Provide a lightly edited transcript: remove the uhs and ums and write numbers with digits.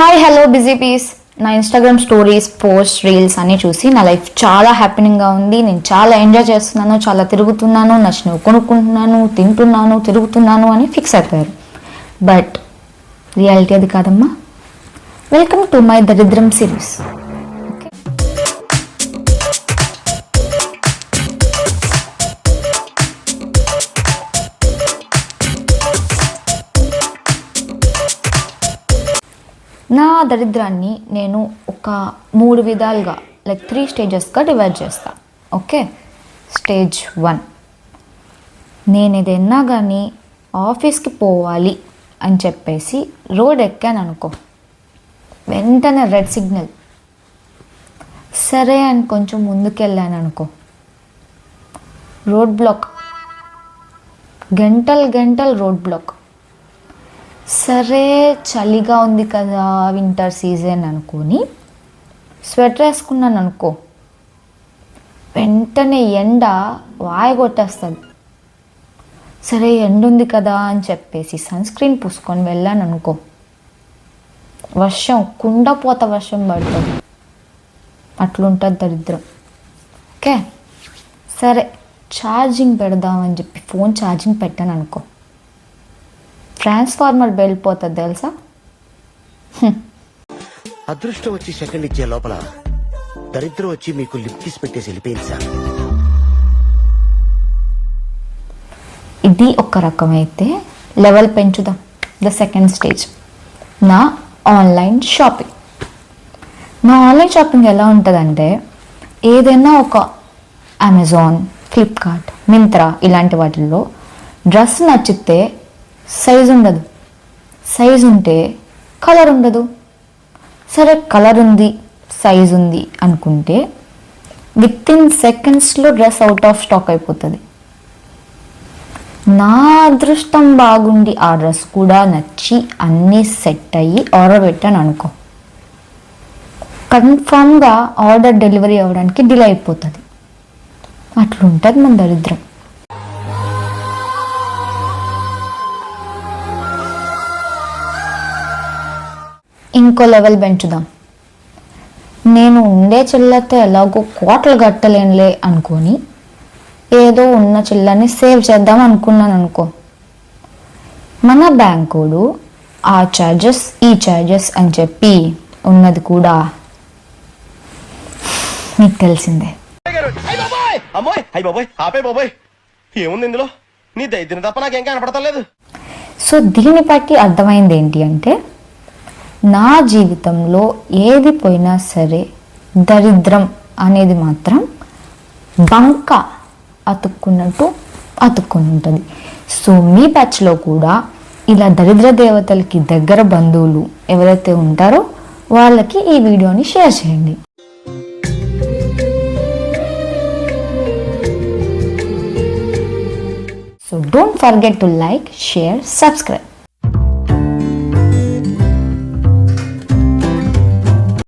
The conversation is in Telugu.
Hi hello busy piece. నా ఇన్స్టాగ్రామ్ స్టోరీస్, పోస్ట్, రీల్స్ అన్నీ చూసి నా లైఫ్ చాలా హ్యాపీనింగ్గా ఉంది. నేను చాలా ఎంజాయ్ చేస్తున్నాను, చాలా తిరుగుతున్నాను, నచ్చినవి కొనుక్కుంటున్నాను, తింటున్నాను, తిరుగుతున్నాను అని ఫిక్స్ అయిపోయారు. బట్ రియాలిటీ అది కాదమ్మా. వెల్కమ్ టు మై దరిద్రం సిరీస్. నా దరిద్రాన్ని నేను ఒక 3 విధాలుగా లైక్ 3 స్టేజెస్గా డివైడ్ చేస్తా. ఓకే, స్టేజ్ 1, నేను ఏదైనా కానీ ఆఫీస్కి పోవాలి అని చెప్పేసి రోడ్ ఎక్కాను అనుకో, వెంటనే రెడ్ సిగ్నల్. సరే అని కొంచెం ముందుకెళ్ళాను అనుకో, రోడ్ బ్లాక్, గంటలు రోడ్ బ్లాక్. సరే చలిగా ఉంది కదా, వింటర్ సీజన్ అనుకొని స్వెటర్ వేసుకున్నాను అనుకో, వెంటనే ఎండ కొట్టేస్తుంది. సరే ఎండ ఉంది కదా అని చెప్పేసి సన్ స్క్రీన్ పూసుకొని వెళ్ళాను అనుకో, కుండపోత వర్షం పడుతుంది. అట్లుంటుంది దరిద్రం. ఓకే, సరే ఛార్జింగ్ పెడదామని చెప్పి ఫోన్ ఛార్జింగ్ పెట్టాను అనుకో, ట్రాన్స్ఫార్మర్ వెళ్ళిపోతుంది తెలుసా. అదృష్టం వచ్చి సెకండ్ ఇచ్చే లోపల దరిద్రం వచ్చి మీకు లిప్ కిస్ పెట్టేసి వెళ్ళిపోయింది సార్. ఇది ఒక రకమైతే లెవెల్ పెంచుదాం. ద సెకండ్ స్టేజ్, నా ఆన్లైన్ షాపింగ్. నా ఆన్లైన్ షాపింగ్ ఎలా ఉంటుందంటే, ఏదైనా ఒక అమెజాన్, ఫ్లిప్కార్ట్, మింత్రా ఇలాంటి వాటిల్లో డ్రెస్ నచ్చితే సైజు ఉండదు, సైజు ఉంటే కలర్ ఉండదు. సరే కలర్ ఉంది, సైజు ఉంది అనుకుంటే వితిన్ సెకండ్స్లో డ్రెస్ అవుట్ ఆఫ్ స్టాక్ అయిపోతుంది. నా అదృష్టం బాగుండి ఆ డ్రెస్ కూడా నచ్చి అన్నీ సెట్ అయ్యి ఆర్డర్ పెట్టాను అనుకో, కన్ఫామ్గా ఆర్డర్ డెలివరీ అవ్వడానికి డిలే అయిపోతుంది. అట్లుంటుంది మన దరిద్రం. ఇంకో లెవెల్ పెంచుదాం. నేను ఉండే చిల్లతో ఎలాగో కోటలు కట్టలేనులే అనుకొని ఏదో ఉన్న చిల్లని సేవ్ చేద్దాం అనుకున్నాను అనుకో, మన బ్యాంకోడు ఆ ఛార్జెస్ ఈ ఛార్జెస్ అని చెప్పి ఉన్నది కూడా మీకు తెలిసిందే. సో దీన్ని బట్టి అర్థమైంది ఏంటి అంటే, నా జీవితంలో ఏది పోయినా సరే దరిద్రం అనేది మాత్రం బంక అతుక్కున్నట్టు అతుక్కుని ఉంటుంది. సో మీ బ్యాచ్లో కూడా ఇలా దరిద్ర దేవతలకి దగ్గర బంధువులు ఎవరైతే ఉంటారో వాళ్ళకి ఈ వీడియోని షేర్ చేయండి. So don't forget to like, share, subscribe.